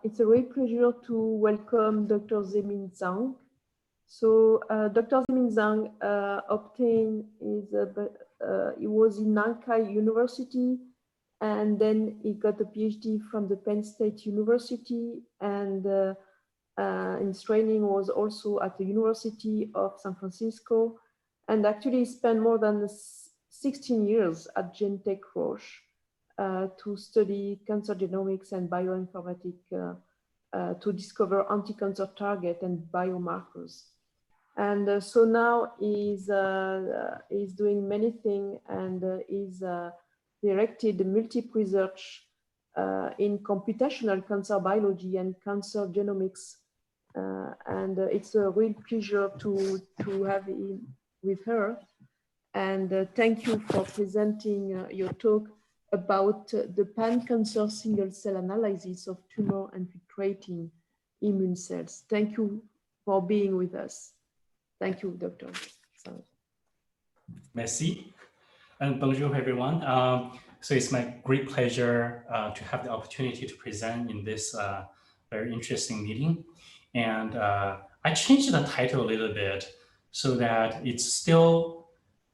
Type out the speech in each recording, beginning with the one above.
It's a great pleasure to welcome Dr. Zemin ZHANG. So Dr. Zemin ZHANG obtained he was in Nankai University, and then he got a PhD from the Penn State University, and his training was also at the University of San Francisco, and actually he spent more than 16 years at Genentech Roche to study cancer genomics and bioinformatics to discover anti-cancer target and biomarkers. And so now he's doing many things, and he's directed multiple research in computational cancer biology and cancer genomics. And it's a real pleasure to have him with her. And thank you for presenting your talk about the pan-cancer single-cell analysis of tumor-infiltrating immune cells. Thank you for being with us. Thank you, Dr. Merci, and bonjour, everyone. So it's my great pleasure to have the opportunity to present in this very interesting meeting. And I changed the title a little bit so that it's still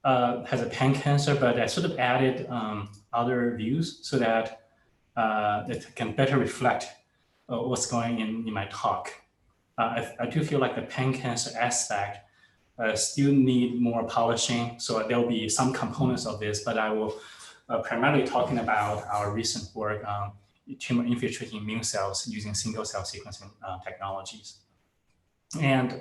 has a pan-cancer, but I sort of added other views so that it can better reflect what's going in my talk. I do feel like the pan-cancer aspect still need more polishing, so there will be some components of this, but I will primarily talking about our recent work on tumor-infiltrating immune cells using single-cell sequencing technologies. And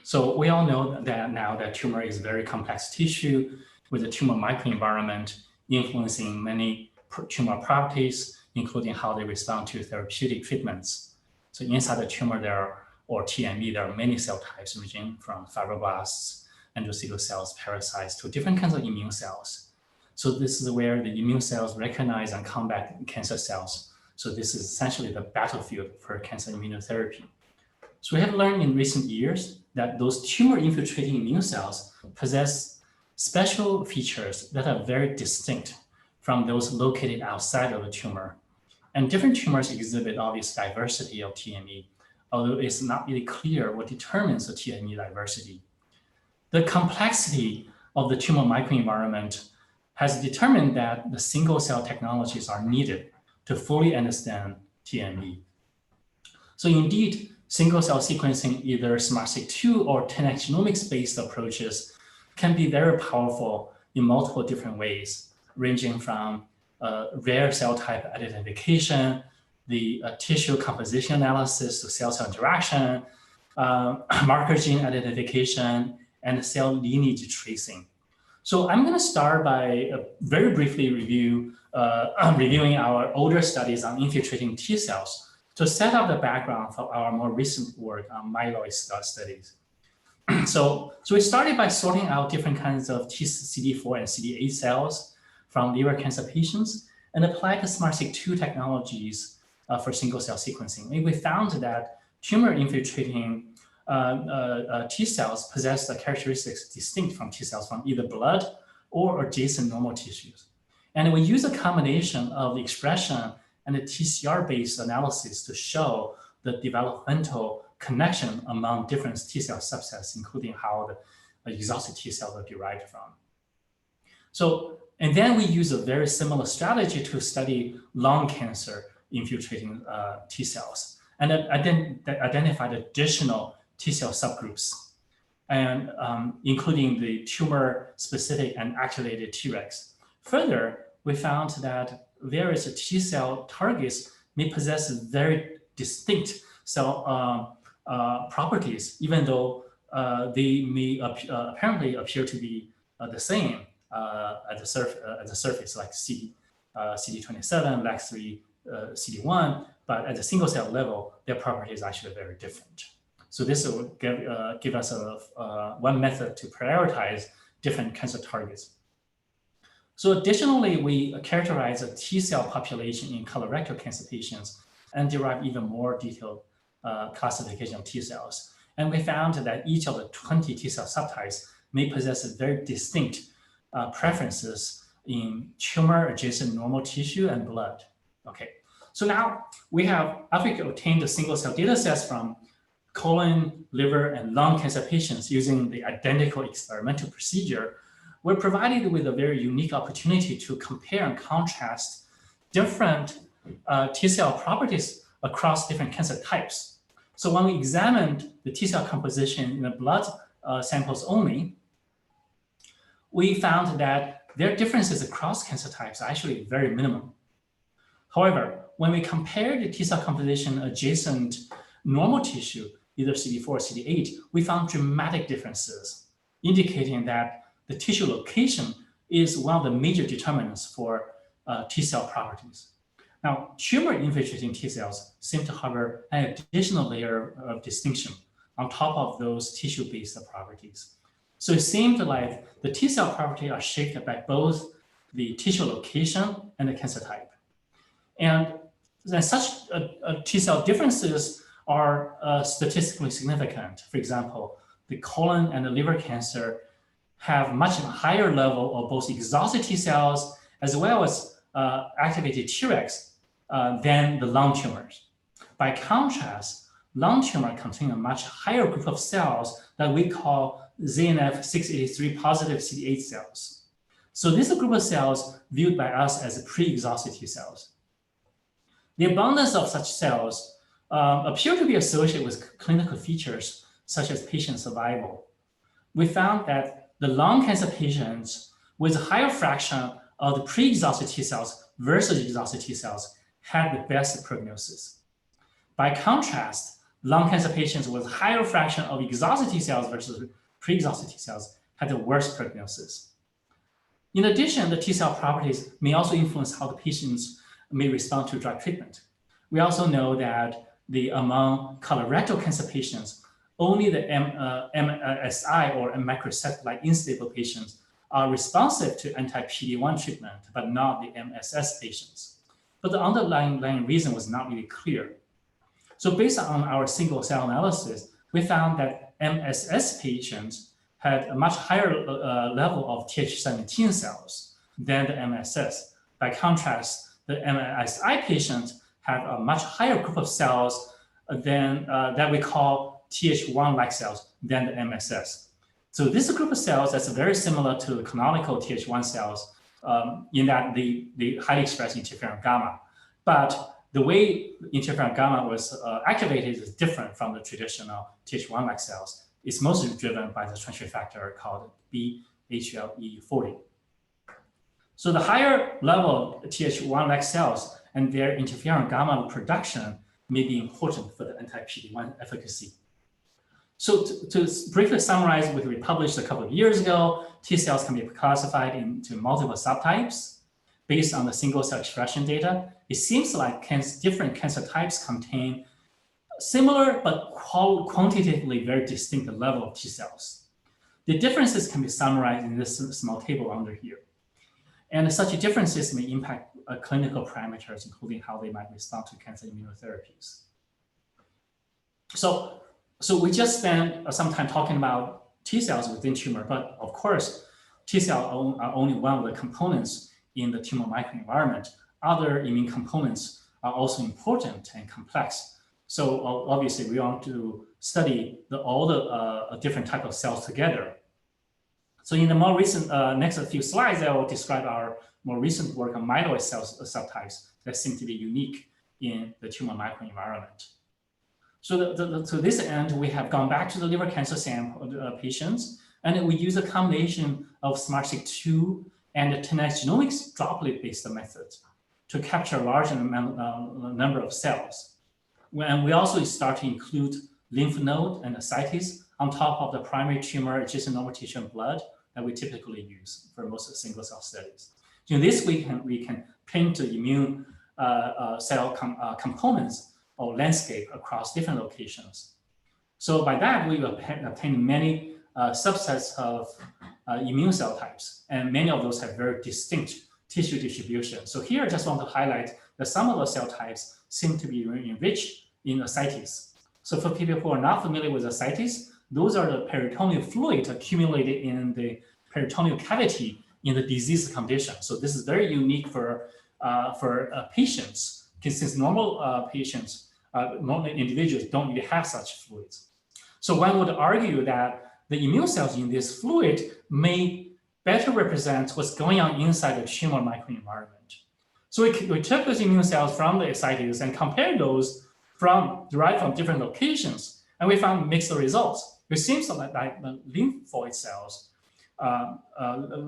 so we all know that now that tumor is a very complex tissue with a tumor microenvironment influencing many tumor properties, including how they respond to therapeutic treatments. So inside the tumor or TME, there are many cell types ranging from fibroblasts, endothelial cells, parasites to different kinds of immune cells. So this is where the immune cells recognize and combat cancer cells. So this is essentially the battlefield for cancer immunotherapy. So we have learned in recent years that those tumor-infiltrating immune cells possess special features that are very distinct from those located outside of the tumor. And different tumors exhibit obvious diversity of TME, although it's not really clear what determines the TME diversity. The complexity of the tumor microenvironment has determined that the single-cell technologies are needed to fully understand TME. So indeed, single-cell sequencing, either SMART-seq2 or 10x genomics-based approaches, can be very powerful in multiple different ways, ranging from rare cell type identification, the tissue composition analysis to cell-cell interaction, marker gene identification, and cell lineage tracing. So I'm going to start by very briefly reviewing our older studies on infiltrating T cells to set up the background for our more recent work on myeloid studies. So we started by sorting out different kinds of CD4 and CD8 cells from liver cancer patients and applied the SMART-seq2 technologies for single-cell sequencing. And we found that tumor-infiltrating T cells possess the characteristics distinct from T cells from either blood or adjacent normal tissues. And we use a combination of the expression and the TCR-based analysis to show the developmental connection among different T cell subsets, including how the exhausted T cells are derived from. So, and then we use a very similar strategy to study lung cancer infiltrating T cells and identified additional T cell subgroups, and including the tumor-specific and activated Tregs. Further, we found that various T cell targets may possess very distinct cell properties, even though they may apparently appear to be the same at the surface, like CD27, LAG3, CD1, but at the single cell level, their properties are actually very different. So this will give us one method to prioritize different cancer targets. So additionally, we characterize a T cell population in colorectal cancer patients and derive even more detailed classification of T cells. And we found that each of the 20 T cell subtypes may possess very distinct preferences in tumor adjacent normal tissue and blood. Okay, So now we have, after we obtained the single cell data sets from colon, liver, and lung cancer patients using the identical experimental procedure, we're provided with a very unique opportunity to compare and contrast different T cell properties across different cancer types. So when we examined the T cell composition in the blood samples only, we found that their differences across cancer types are actually very minimum. However, when we compare the T cell composition adjacent normal tissue, either CD4 or CD8, we found dramatic differences, indicating that the tissue location is one of the major determinants for T cell properties. Now, tumor-infiltrating T cells seem to harbor an additional layer of distinction on top of those tissue-based properties. So it seemed like the T cell properties are shaped by both the tissue location and the cancer type. And then such T cell differences are statistically significant. For example, the colon and the liver cancer have much higher level of both exhausted T cells as well as activated Tregs than the lung tumors. By contrast, lung tumor contain a much higher group of cells that we call ZNF683 positive CD8 cells. So this is a group of cells viewed by us as pre-exhausted T cells. The abundance of such cells appear to be associated with clinical features such as patient survival. We found that the lung cancer patients with a higher fraction of the pre-exhausted T cells versus exhausted T cells had the best prognosis. By contrast, lung cancer patients with higher fraction of exhausted T cells versus pre-exhausted T cells had the worst prognosis. In addition, the T cell properties may also influence how the patients may respond to drug treatment. We also know that among colorectal cancer patients, only the MSI or microsatellite unstable patients are responsive to anti-PD-1 treatment, but not the MSS patients. But the underlying reason was not really clear. So based on our single cell analysis, we found that MSS patients had a much higher level of Th17 cells than the MSS. By contrast, the MSI patients have a much higher group of cells than that we call Th1-like cells than the MSS. So this group of cells that's very similar to the canonical Th1 cells in that they highly express interferon gamma. But the way interferon gamma was activated is different from the traditional Th1-like cells. It's mostly driven by the transcript factor called BHLE40. So the higher level Th1-like cells and their interferon gamma production may be important for the anti-PD-1 efficacy. So to briefly summarize what we published a couple of years ago, T cells can be classified into multiple subtypes based on the single cell expression data. It seems like different cancer types contain similar but quantitatively very distinct level of T cells. The differences can be summarized in this small table under here. And such differences may impact clinical parameters, including how they might respond to cancer immunotherapies. So we just spent some time talking about T cells within tumor, but of course, T cells are only one of the components in the tumor microenvironment. Other immune components are also important and complex. So obviously, we want to study all the different types of cells together. So in the more recent, next few slides, I will describe our more recent work on myeloid cell subtypes that seem to be unique in the tumor microenvironment. So to this end, we have gone back to the liver cancer sample patients, and we use a combination of SMART-SIG2 and the 10x genomics droplet-based method to capture a large number of cells. And we also start to include lymph node and ascites on top of the primary tumor adjacent normal tissue and blood that we typically use for most single cell studies. So in this we can paint the immune cell components or landscape across different locations. So by that, we obtain many subsets of immune cell types, and many of those have very distinct tissue distribution. So here I just want to highlight that some of the cell types seem to be enriched in ascites. So for people who are not familiar with ascites, those are the peritoneal fluid accumulated in the peritoneal cavity in the disease condition. So this is very unique for patients since normal patients, normal individuals don't really have such fluids. So one would argue that the immune cells in this fluid may better represent what's going on inside the tumor microenvironment. So we took those immune cells from the ascites and compared those derived from different locations, and we found mixed results. It seems like the lymphoid cells,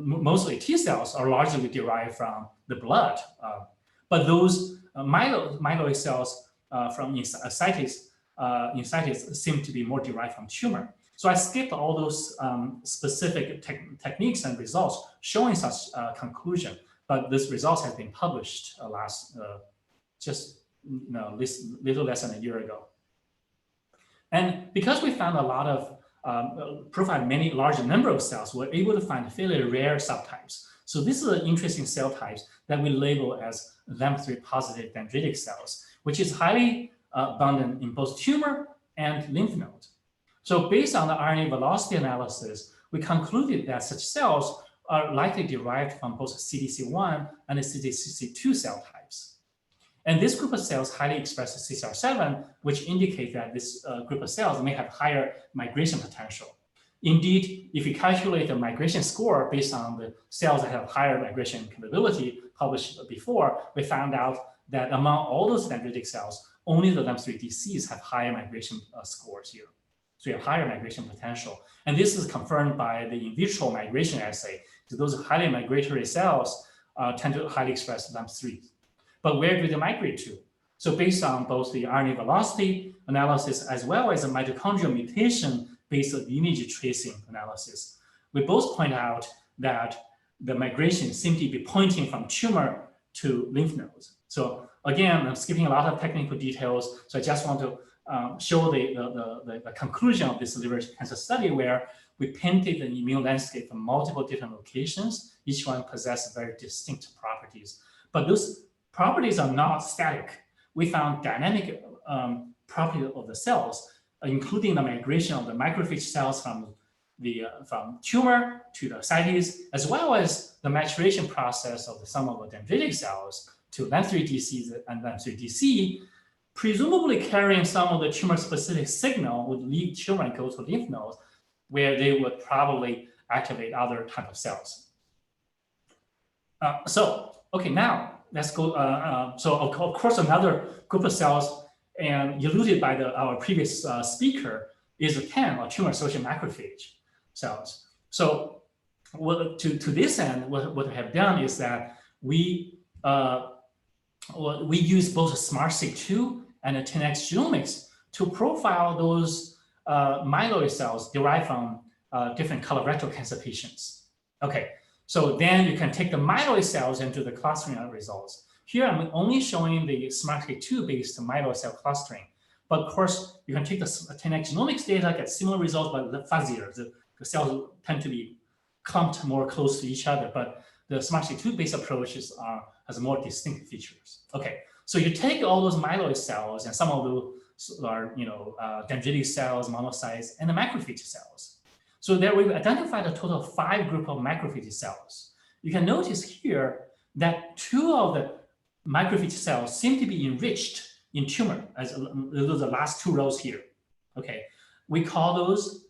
mostly T cells, are largely derived from the blood, but those myeloid cells from ascites seem to be more derived from tumor. So I skipped all those specific techniques and results showing such conclusion, but this results have been published just little less than a year ago. And because we found a lot of profile many large number of cells, we're able to find fairly rare subtypes. So this is an interesting cell types that we label as LAMP3 positive dendritic cells, which is highly abundant in both tumor and lymph node. So based on the RNA velocity analysis, we concluded that such cells are likely derived from both CDC1 and the CDC2 cell types. And this group of cells highly express CCR7, which indicate that this group of cells may have higher migration potential. Indeed, if you calculate the migration score based on the cells that have higher migration capability published before, we found out that among all those dendritic cells, only the LAMP3 DCs have higher migration scores here. So you have higher migration potential. And this is confirmed by the in vitro migration assay. So those highly migratory cells tend to highly express LAMP3. But where do they migrate to? So based on both the RNA velocity analysis as well as the mitochondrial mutation-based image tracing analysis, we both point out that the migration seems to be pointing from tumor to lymph nodes. So again, I'm skipping a lot of technical details. So I just want to show the conclusion of this liver cancer study, where we painted the immune landscape from multiple different locations. Each one possesses very distinct properties, but those properties are not static. We found dynamic properties of the cells, including the migration of the macrophage cells from tumor to the ascites, as well as the maturation process of some of the dendritic cells to LAMP3 DCs and LAMP3 DC, presumably carrying some of the tumor-specific signal would leave tumor and go to lymph nodes, where they would probably activate other type of cells. Okay, now let's go. So of course, another group of cells, and alluded by our previous speaker, is a TAM, or tumor-associated macrophage cells. So to this end, what we have done is that we use both SMART-seq2 and 10x genomics to profile those myeloid cells derived from different colorectal cancer patients. Okay, so then you can take the myeloid cells into the clustering results. Here I'm only showing the SMART-seq2 based myeloid cell clustering. But of course, you can take the 10x genomics data, get similar results, but fuzzier. The cells tend to be clumped more close to each other, but the SMART-seq2 based approaches has more distinct features. Okay, so you take all those myeloid cells, and some of those are dendritic cells, monocytes, and the macrophage cells. So there we've identified a total of 5 groups of macrophage cells. You can notice here that 2 of the macrophage cells seem to be enriched in tumor, as those are the last 2 rows here. Okay, we call those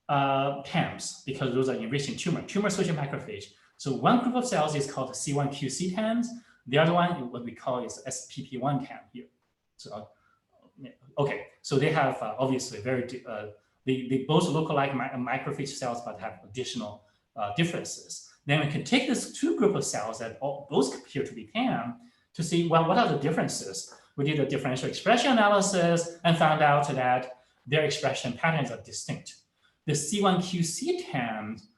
TAMs because those are enriched in tumor-associated macrophage. So one group of cells is called C1QC TAMs. The other one, what we call is SPP1 TAM here. So, okay, so they have obviously they both look like macrophage cells, but have additional differences. Then we can take this 2 group of cells that both appear to be TAM to see, well, what are the differences? We did a differential expression analysis and found out that their expression patterns are distinct. The C1QC TAMs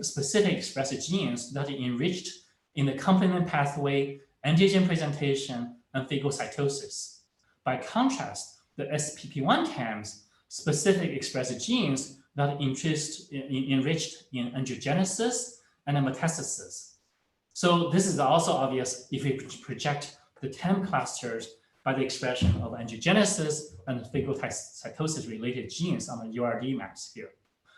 specific express genes that are enriched in the complement pathway, antigen presentation, and phagocytosis. By contrast, the SPP1 TAMs specific express genes that are enriched in angiogenesis and metastasis. So this is also obvious if we project the TAM clusters by the expression of angiogenesis and phagocytosis related genes on the URD maps here.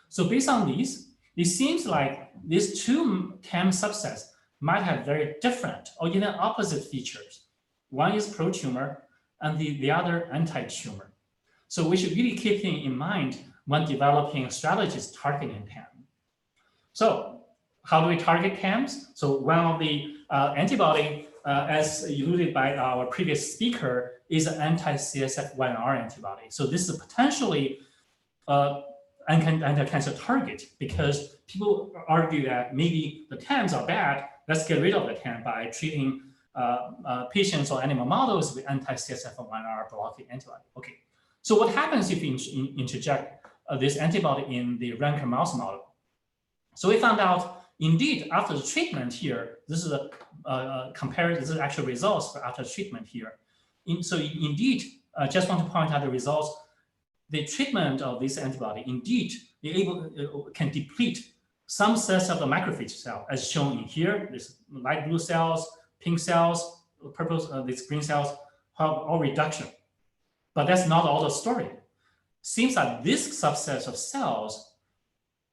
So based on these, it seems like these 2 TAM subsets might have very different or even opposite features. One is pro-tumor, and the other anti-tumor. So we should really keep in mind when developing strategies targeting TAM. So how do we target TAMs? So one of the antibody, as alluded by our previous speaker, is an anti-CSF1R antibody. So this is potentially anti-cancer target, because people argue that maybe the TAMs are bad. Let's get rid of the TAM by treating patients or animal models with anti-CSF1R blocking antibody. Okay, so what happens if you interject this antibody in the rancor mouse model? So we found out, indeed, after the treatment here, this is a comparison, this is actual results for after treatment here. So indeed, I just want to point out the results. The treatment of this antibody, indeed, can deplete some cells of the macrophage cell, as shown in here. This light blue cells, pink cells, purple, these green cells have all reduction. But that's not all the story. Seems like this subset of cells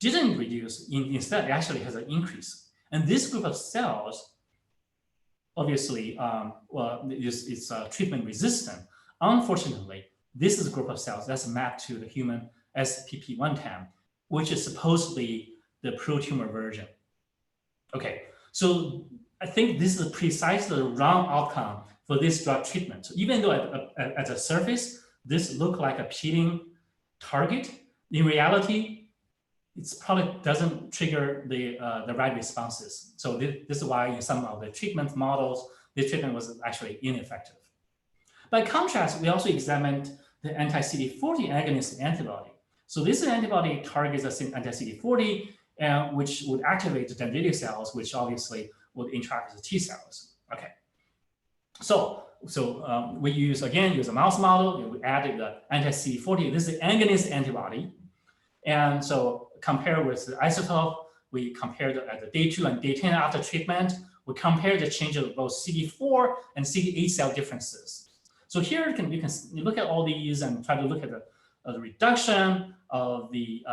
didn't reduce, instead it actually has an increase. And this group of cells, obviously, is treatment resistant. Unfortunately, this is a group of cells that's mapped to the human SPP1 TAM, which is supposedly the pro-tumor version. Okay, so I think this is precisely the wrong outcome for this drug treatment. So even though at the surface, this looks like a appealing target, in reality, it probably doesn't trigger the right responses. So this is why in some of the treatment models, this treatment was actually ineffective. By contrast, we also examined the anti-CD40 agonist antibody. So this antibody targets the anti-CD40, which would activate the dendritic cells, which obviously would interact with the T cells. Okay. So we use a mouse model. We added the anti-CD40. This is the agonist antibody. And so compared with the isotope, we compared at the day 2 and day 10 after treatment. We compared the change of both CD4 and CD8 cell differences. So here you can look at all these and try to look at the reduction of the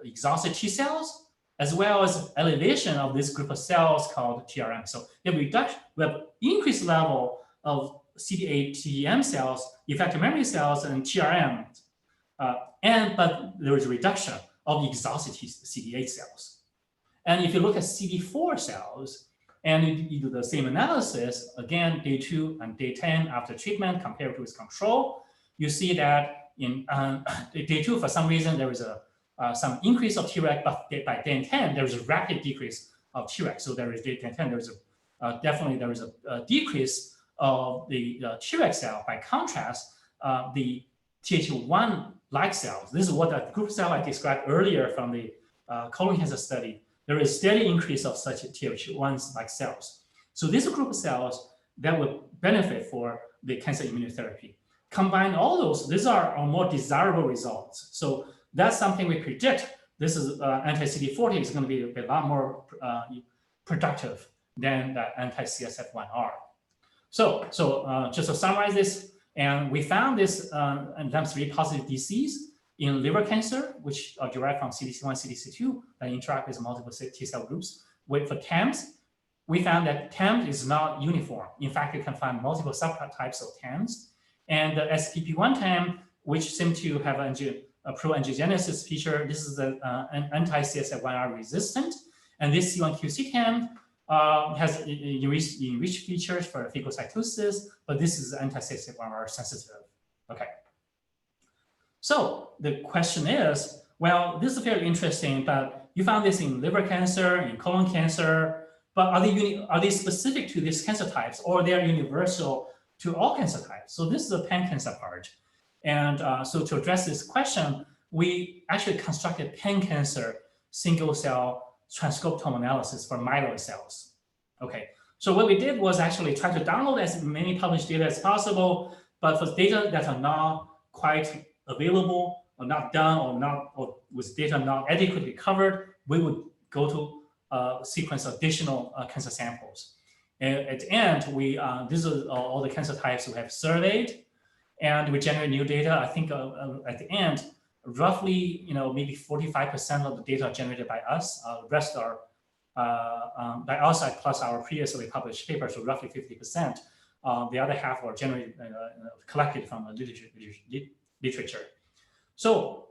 exhausted T cells, as well as elevation of this group of cells called TRM. So we have increased level of CD8 TEM cells, effector memory cells, and TRM, but there is a reduction of the exhausted CD8 cells. And if you look at CD4 cells, and you do the same analysis, again, day 2 and day 10 after treatment compared to its control, you see that in day 2, for some reason, there is some increase of Treg, but by day 10, there is a rapid decrease of Treg. So there is day 10, there is definitely a decrease of the Treg cell. By contrast, the Th1-like cells, this is what the group cell I described earlier from the colon cancer study, there is steady increase of such Th1-like cells. So these group of cells that would benefit for the cancer immunotherapy. Combine all those, these are more desirable results. So that's something we predict. This is anti-CD40 is going to be a lot more productive than the anti-CSF1R. So just to summarize this, and we found this LAMP3 positive disease in liver cancer, which are derived from CDC1, CDC2, that interact with multiple T cell groups. For TAMs, we found that TAM is not uniform. In fact, you can find multiple subtypes of TAMs. And the SPP1 TAM, which seem to have a pro-angiogenesis feature, this is the anti-CSF1R resistant. And this C1QC TAM has enriched features for phagocytosis, but this is anti-CSF1R sensitive. Okay. So the question is, well, this is very interesting, but you found this in liver cancer, in colon cancer, but are they specific to these cancer types, or they are universal to all cancer types? So this is the pan-cancer part. And so to address this question, we actually constructed pan-cancer single-cell transcriptome analysis for myeloid cells. Okay, so what we did was actually try to download as many published data as possible, but for data that are not quite available or not done or with data not adequately covered, we would go to sequence additional cancer samples. And at the end, these are all the cancer types we have surveyed, and we generate new data. I think at the end, roughly, maybe 45% of the data are generated by us. The rest are by our side plus our previously published papers, so roughly 50% the other half are generated, collected from the literature. So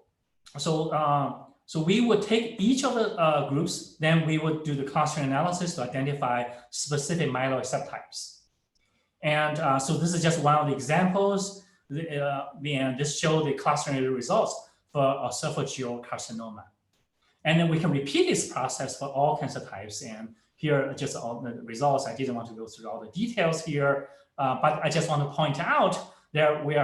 we would take each of the groups, then we would do the clustering analysis to identify specific myeloid subtypes. And so this is just one of the examples. And this shows the clustering results for esophageal carcinoma. And then we can repeat this process for all cancer types. And here are just all the results. I didn't want to go through all the details here, but I just want to point out that we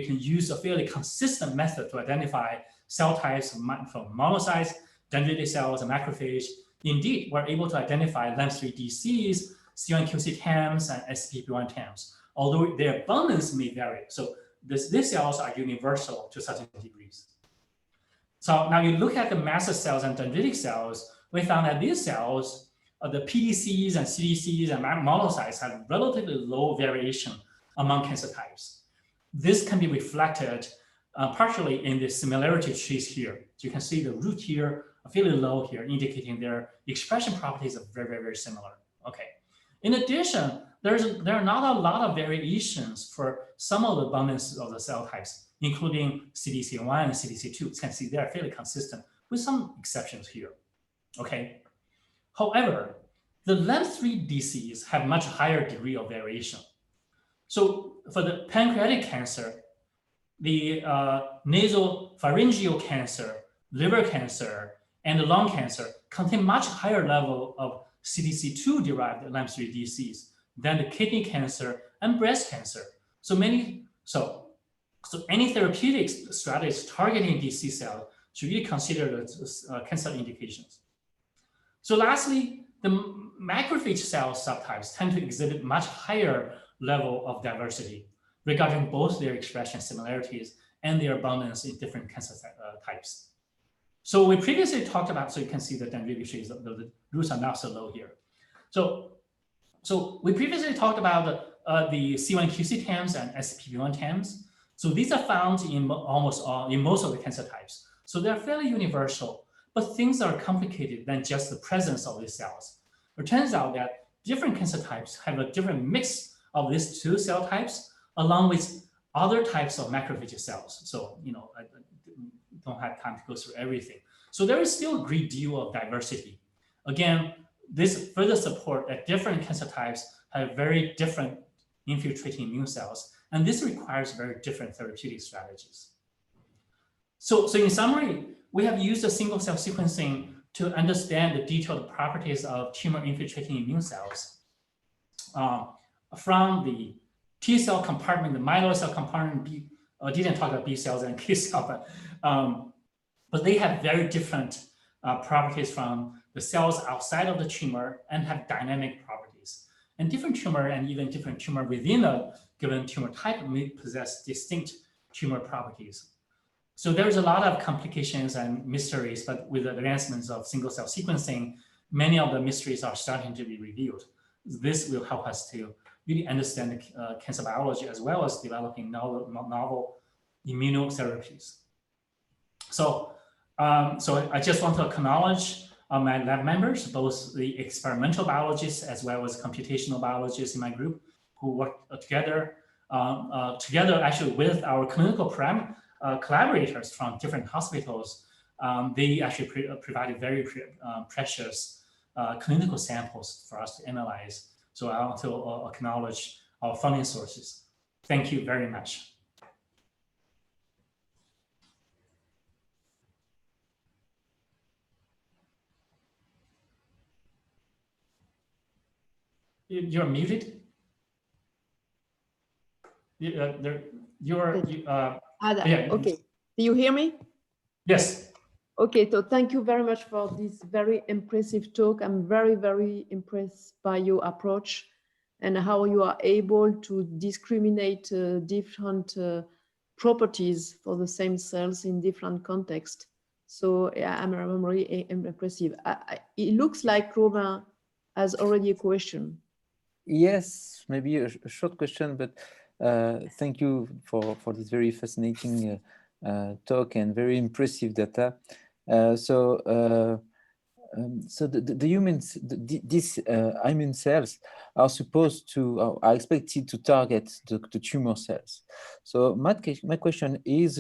can use a fairly consistent method to identify cell types from monocytes, dendritic cells, and macrophage. Indeed, we're able to identify LAMP3 DCs, C1QC TAMs, and SPP1 TAMs, although their abundance may vary. So these cells are universal to certain degrees. So now you look at the mast cells and dendritic cells, we found that these cells, the PDCs and CDCs and monocytes have relatively low variation among cancer types. This can be reflected partially in the similarity trees here. So you can see the root here are fairly low here, indicating their expression properties are very, very, very similar. Okay. In addition, there are not a lot of variations for some of the abundance of the cell types, including CDC1 and CDC2. You can see they're fairly consistent with some exceptions here. Okay. However, the LAMP3 DCs have much higher degree of variation. So for the pancreatic cancer, the nasopharyngeal cancer, liver cancer, and the lung cancer contain much higher level of CDC2-derived LAMP3 DCs than the kidney cancer and breast cancer. So any therapeutic strategies targeting DC cells should really consider the cancer indications. So lastly, the macrophage cell subtypes tend to exhibit much higher level of diversity regarding both their expression similarities and their abundance in different cancer types. So we previously talked about, so you can see the dendritic trees, the roots are not so low here. So we previously talked about the C1QC TAMs and SPP1 TAMs. So these are found in most of the cancer types. So they're fairly universal, but things are complicated than just the presence of these cells. It turns out that different cancer types have a different mix of these two cell types, along with other types of macrophage cells. So, I don't have time to go through everything. So there is still a great deal of diversity. Again, this further support that different cancer types have very different infiltrating immune cells, and this requires very different therapeutic strategies. So in summary, we have used a single cell sequencing to understand the detailed properties of tumor infiltrating immune cells from the T cell compartment, the myeloid cell compartment. Didn't talk about B cells and T cells, but they have very different properties from the cells outside of the tumor and have dynamic properties. And different tumor and even different tumor within a given tumor type may possess distinct tumor properties. So there's a lot of complications and mysteries, but with the advancements of single cell sequencing, many of the mysteries are starting to be revealed. This will help us to really understand cancer biology as well as developing novel immunotherapies. So I just want to acknowledge my lab members, both the experimental biologists as well as computational biologists in my group, who work together actually with our clinical collaborators from different hospitals. They actually provided very precious clinical samples for us to analyze. So I want to acknowledge our funding sources. Thank you very much. You're muted. Yeah. Okay. Do you hear me? Yes. Okay, so thank you very much for this very impressive talk. I'm very, very impressed by your approach and how you are able to discriminate different properties for the same cells in different contexts. So yeah, I'm really impressive. It looks like Robin has already a question. Yes, maybe a short question, but thank you for this very fascinating talk and very impressive data. So the humans, these immune cells are supposed to, are expected to target the tumor cells. So my question is,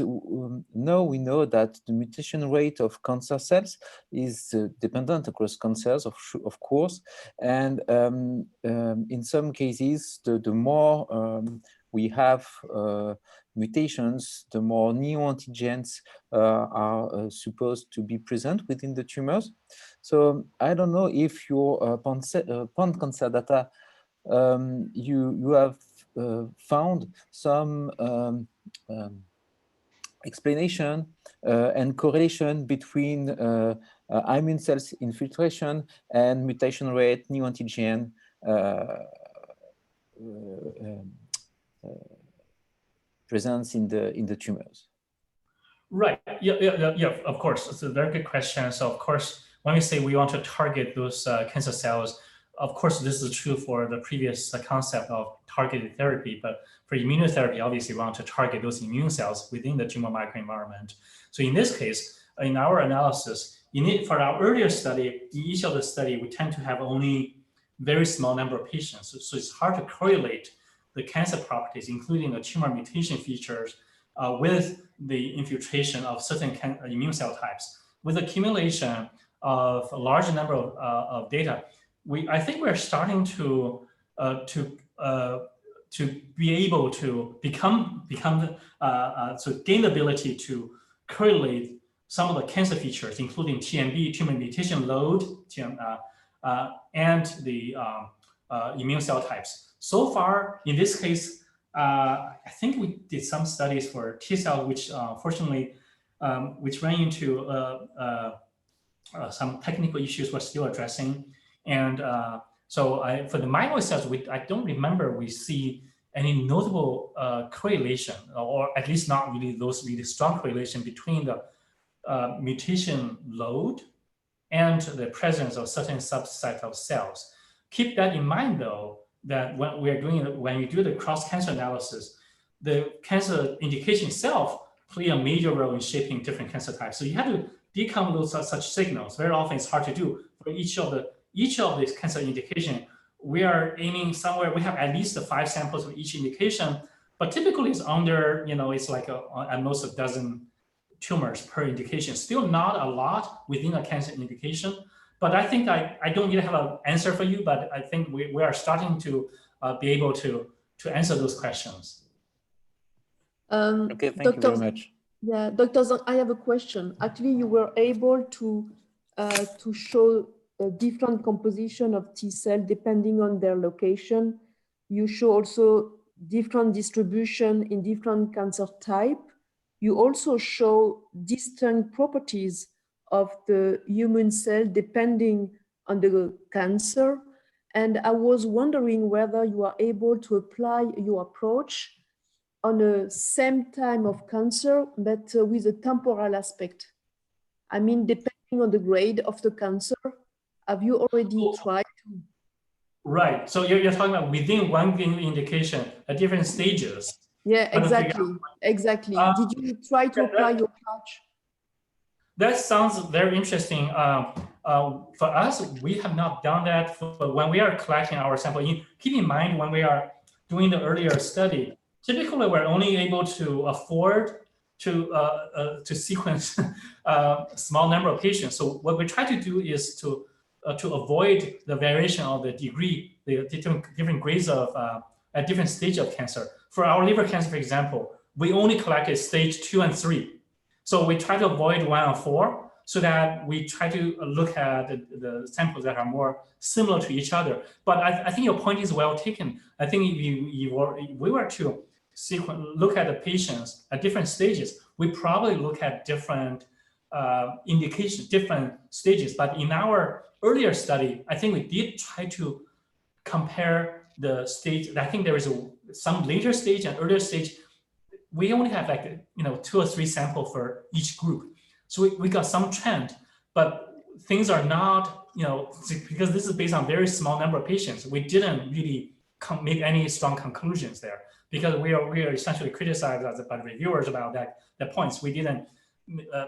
now we know that the mutation rate of cancer cells is dependent across cancers, of course, and in some cases, the more we have mutations, the more neoantigens are supposed to be present within the tumors. So I don't know if your pan cancer data, you have found some explanation and correlation between immune cells infiltration and mutation rate, neoantigen presence in the tumors. Right. Yeah. Of course, it's a very good question. So, of course, when we say we want to target those cancer cells, of course, this is true for the previous concept of targeted therapy. But for immunotherapy, obviously, we want to target those immune cells within the tumor microenvironment. So, in this case, in our analysis, for our earlier study, in each of the study, we tend to have only very small number of patients. So it's hard to correlate the cancer properties, including the tumor mutation features, with the infiltration of certain immune cell types. With accumulation of a large number of data, I think we're starting to be able to so gain the ability to correlate some of the cancer features, including TMB, tumor mutation load, and the immune cell types. So far, in this case, I think we did some studies for T cells, which fortunately, which ran into some technical issues we're still addressing. And so for the myeloid cells, I don't remember we see any notable correlation, or at least not really those really strong correlation between the mutation load and the presence of certain subset of cells. Keep that in mind, though, that when we do the cross-cancer analysis, the cancer indication itself play a major role in shaping different cancer types. So you have to deconvolute such signals. Very often it's hard to do. For each of these cancer indication, we are aiming somewhere, we have at least 5 samples for each indication, but typically it's under, it's like at most a dozen tumors per indication. Still not a lot within a cancer indication. But I think I don't really have an answer for you, but I think we are starting to be able to answer those questions. Okay, thank you very much. Yeah, Dr. Zhang, I have a question. Actually, you were able to show a different composition of T cell depending on their location. You show also different distribution in different cancer type. You also show distinct properties of the human cell depending on the cancer. And I was wondering whether you are able to apply your approach on the same time of cancer, but with a temporal aspect. I mean, depending on the grade of the cancer, have you already tried to? Right, so you're talking about within one indication at different stages. Yeah, exactly. Did you try to apply your approach? That sounds very interesting. For us, we have not done that. When we are collecting our sample, keep in mind when we are doing the earlier study, typically we're only able to afford to sequence a small number of patients. So what we try to do is to avoid the variation of the degree, the different grades of at different stage of cancer. For our liver cancer, for example, we only collected stage 2 and 3. So we try to avoid 1 and 4 so that we try to look at the samples that are more similar to each other. But I think your point is well taken. I think if we were to look at the patients at different stages, we probably look at different indications, different stages. But in our earlier study, I think we did try to compare the stage. I think there is some later stage and earlier stage. We only have 2 or 3 samples for each group. So we got some trend, but things are not, because this is based on very small number of patients, we didn't really make any strong conclusions there because we are essentially criticized by the reviewers about that points. We didn't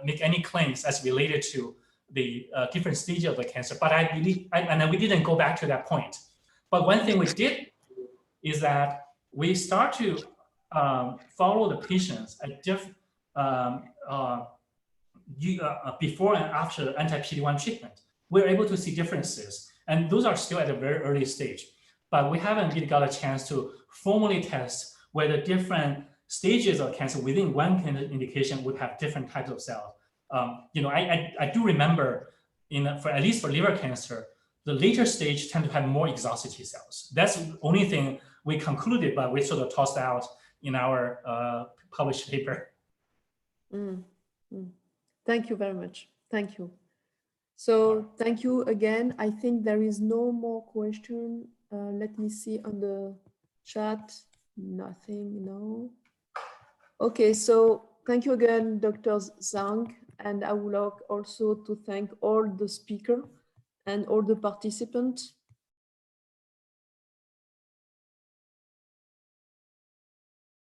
make any claims as related to the different stages of the cancer. But I believe, and we didn't go back to that point. But one thing we did is that we start to follow the patients at different before and after anti-PD-1 treatment. We're able to see differences, and those are still at a very early stage. But we haven't really got a chance to formally test whether different stages of cancer within one kind of indication would have different types of cells. You know, I do remember, for at least for liver cancer, the later stage tend to have more exhausted T cells. That's the only thing we concluded, but we sort of tossed out in our published paper. Thank you very much. Thank you. So thank you again. I think there is no more question. Let me see on the chat. Nothing, no. Okay, so thank you again, Dr. Zhang. And I would like also to thank all the speakers and all the participants.